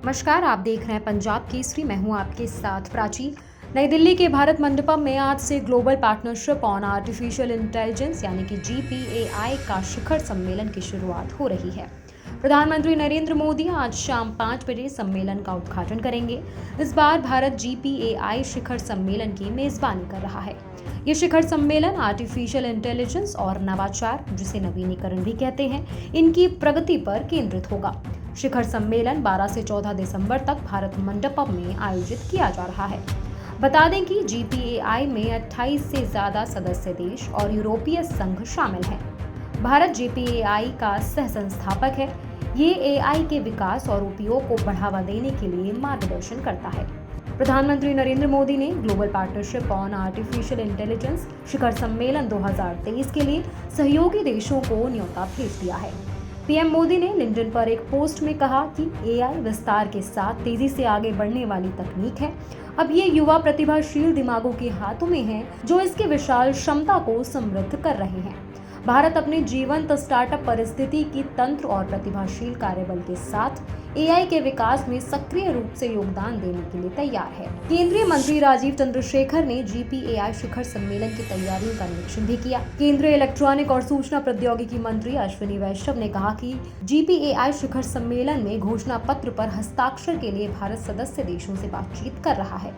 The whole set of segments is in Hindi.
नमस्कार, आप देख रहे हैं पंजाब केसरी। मैं हूं आपके साथ प्राची। नई दिल्ली के भारत मंडपम में आज से global partnership on artificial intelligence यानी कि GPAI का शिखर सम्मेलन की शुरुआत हो रही है। प्रधानमंत्री नरेंद्र मोदी आज शाम 5 बजे सम्मेलन का उद्घाटन करेंगे। इस बार भारत GPAI शिखर सम्मेलन की मेजबानी कर रहा है। ये शिखर सम्मेलन आर्टिफिशियल इंटेलिजेंस और नवाचार, जिसे नवीनीकरण भी कहते हैं, इनकी प्रगति पर केंद्रित होगा। शिखर सम्मेलन 12 से 14 दिसंबर तक भारत मंडपम में आयोजित किया जा रहा है। बता दें कि GPAI में 28 से ज्यादा सदस्य देश और यूरोपीय संघ शामिल हैं। भारत GPAI का सह संस्थापक है। ये AI के विकास और उपयोग को बढ़ावा देने के लिए मार्गदर्शन करता है। प्रधानमंत्री नरेंद्र मोदी ने global partnership on artificial intelligence शिखर सम्मेलन 2023 के लिए सहयोगी देशों को न्योता भेज दिया है। पीएम मोदी ने लिंक्डइन पर एक पोस्ट में कहा कि AI विस्तार के साथ तेजी से आगे बढ़ने वाली तकनीक है। अब ये युवा प्रतिभाशील दिमागों के हाथों में है, जो इसकी विशाल क्षमता को समृद्ध कर रहे हैं। भारत अपने जीवंत स्टार्टअप परिस्थिति की तंत्र और प्रतिभाशील कार्यबल के साथ AI के विकास में सक्रिय रूप से योगदान देने के लिए तैयार है। केंद्रीय मंत्री राजीव चंद्रशेखर ने GPAI शिखर सम्मेलन की तैयारियों का निरीक्षण भी किया। केंद्रीय इलेक्ट्रॉनिक और सूचना प्रौद्योगिकी मंत्री अश्विनी वैष्णव ने कहा कि GPAI शिखर सम्मेलन में घोषणा पत्र पर हस्ताक्षर के लिए भारत सदस्य देशों से बातचीत कर रहा है।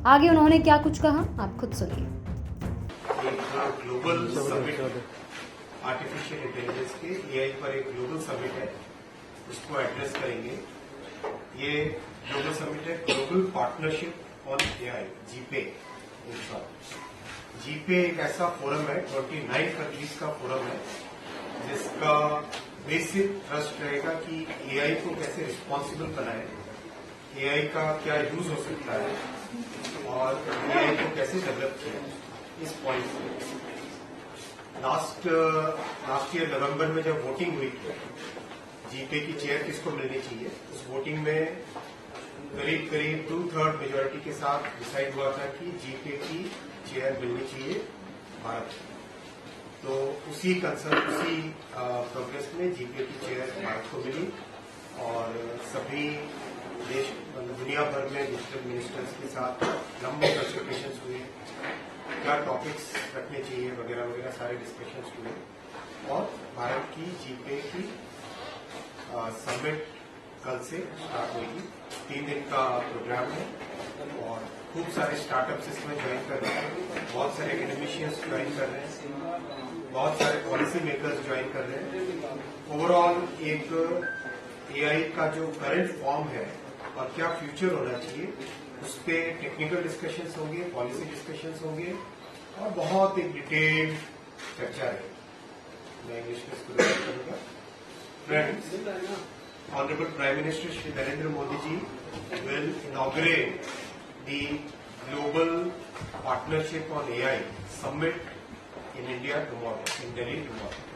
आगे उन्होंने क्या कुछ कहा, आप खुद सुनिए। ग्लोबल समिट आर्टिफिशियल इंटेलिजेंस के AI पर एक ग्लोबल समिट है, उसको एड्रेस करेंगे। ये ग्लोबल समिट है global partnership on AI GPAI। GPAI एक ऐसा फोरम है, 29 कंट्रीज का फोरम है, जिसका बेसिक ट्रस्ट रहेगा कि AI को कैसे रिस्पॉन्सिबल बनाए, AI का क्या यूज हो सकता है और AI को कैसे डेवलप किया। इस पॉइंट से लास्ट ईयर नवंबर में जब वोटिंग हुई GPAI की चेयर किसको मिलनी चाहिए, उस वोटिंग में करीब 2/3 मेजोरिटी के साथ डिसाइड हुआ था कि GPAI की चेयर मिलनी चाहिए भारत। तो उसी प्रोग्रेस में GPAI की चेयर भारत को मिली और सभी देश दुनिया भर में डिजिटल मिनिस्टर्स के साथ लंबे कंसल्टेशंस हुए, क्या टॉपिक्स रखने चाहिए वगैरह वगैरह सारे डिस्कशंस हुए और भारत की GPAI की समिट कल से स्टार्ट होगी। 3 दिन का प्रोग्राम है और खूब सारे स्टार्टअप्स इसमें ज्वाइन कर रहे हैं, बहुत सारे एकेडमिशियंस ज्वाइन कर रहे हैं, बहुत सारे पॉलिसी मेकर्स ज्वाइन कर रहे हैं। ओवरऑल एक AI का जो करंट फॉर्म है और क्या फ्यूचर होना चाहिए, उस पर टेक्निकल डिस्कशंस होंगे, पॉलिसी डिस्कशंस होंगे और बहुत एक डिटेल्ड चर्चा है। मैं इंग्लिश में इसको रिपीट करूंगा। Friends, honourable prime minister Shri Narendra Modi ji will inaugurate the global partnership on AI summit in India tomorrow, in Delhi tomorrow.